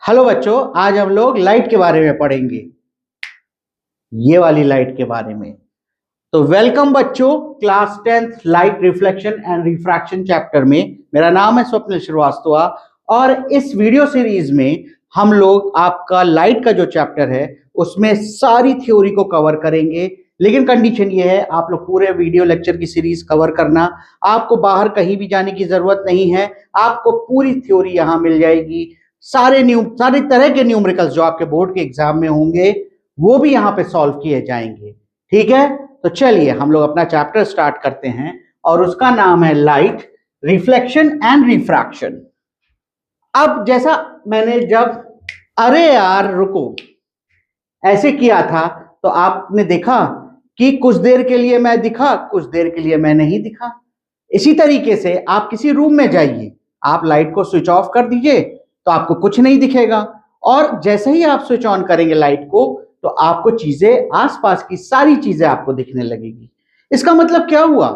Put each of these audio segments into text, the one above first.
Hello बच्चों, आज हम लोग लाइट के बारे में पढ़ेंगे, ये वाली लाइट के बारे में। तो वेलकम बच्चों, class 10th light reflection and refraction chapter में। मेरा नाम है स्वप्निल श्रीवास्तव और इस वीडियो सीरीज में हम लोग आपका लाइट का जो चैप्टर है उसमें सारी थ्योरी को कवर करेंगे। लेकिन कंडीशन ये है, आप लोग पूरे वीडियो लेक्चर की सीरीज कवर करना। आपको बाहर कहीं भी जाने की जरूरत नहीं है, आपको पूरी थ्योरी यहां मिल जाएगी। सारे तरह के न्यूमेरिकल्स जो आपके बोर्ड के एग्जाम में होंगे वो भी यहाँ पे सॉल्व किए जाएंगे। ठीक है, तो चलिए हम लोग अपना चैप्टर स्टार्ट करते हैं और उसका नाम है लाइट रिफ्लेक्शन एंड रिफ्रैक्शन। अब जैसा मैंने जब अरे यार रुको ऐसे किया था तो आपने देखा कि कुछ देर के लिए मैं दिखा, कुछ देर के लिए मैं नहीं दिखा। इसी तरीके से आप किसी रूम में जाइए, आप लाइट को स्विच ऑफ कर दीजिए तो आपको कुछ नहीं दिखेगा, और जैसे ही आप स्विच ऑन करेंगे लाइट को तो आपको चीजें, आसपास की सारी चीजें आपको दिखने लगेगी। इसका मतलब क्या हुआ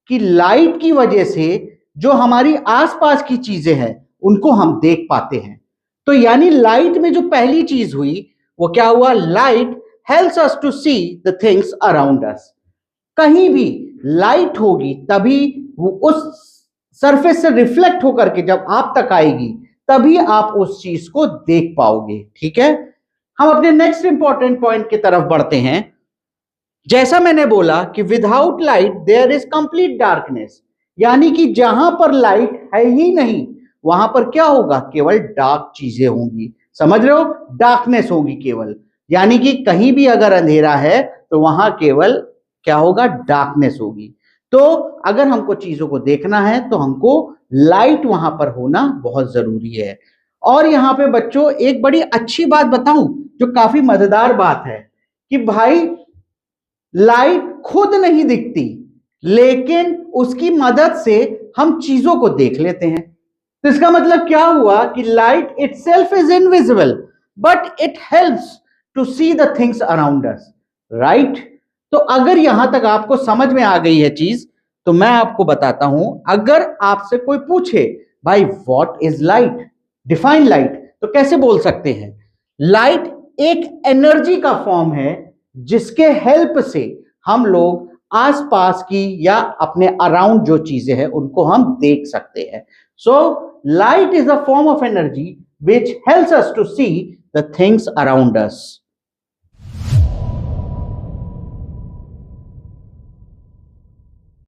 कि लाइट की वजह से जो हमारी आसपास की चीजें हैं उनको हम देख पाते हैं। तो यानी लाइट में जो पहली चीज हुई वो क्या हुआ, light helps us to see the things around us. कहीं भी लाइट होगी तभी वो उस सरफेस से रिफ्लेक्ट होकर के जब आप तक आएगी तभी आप उस चीज को देख पाओगे। ठीक है, हम अपने नेक्स्ट इंपॉर्टेंट पॉइंट की तरफ बढ़ते हैं। जैसा मैंने बोला कि without light there is complete darkness, यानी कि जहां पर लाइट है ही नहीं वहां पर क्या होगा, केवल डार्क चीजें होंगी। समझ रहे हो, डार्कनेस होगी केवल, यानी कि कहीं भी अगर अंधेरा है तो वहां केवल क्या होगा, डार्कनेस होगी। तो अगर हमको चीजों को देखना है तो हमको लाइट वहां पर होना बहुत जरूरी है। और यहाँ पे बच्चों एक बड़ी अच्छी बात बताऊं जो काफी मजेदार बात है कि भाई लाइट खुद नहीं दिखती लेकिन उसकी मदद से हम चीजों को देख लेते हैं। तो इसका मतलब क्या हुआ कि light itself is invisible but it helps to see the things around us, right. तो अगर यहां तक आपको समझ में आ गई है चीज तो मैं आपको बताता हूं, अगर आपसे कोई पूछे भाई what is light, define light, तो कैसे बोल सकते हैं। लाइट एक एनर्जी का फॉर्म है जिसके हेल्प से हम लोग आसपास की या अपने अराउंड जो चीजें हैं उनको हम देख सकते हैं। So light is a form of energy which helps us to see the things around us.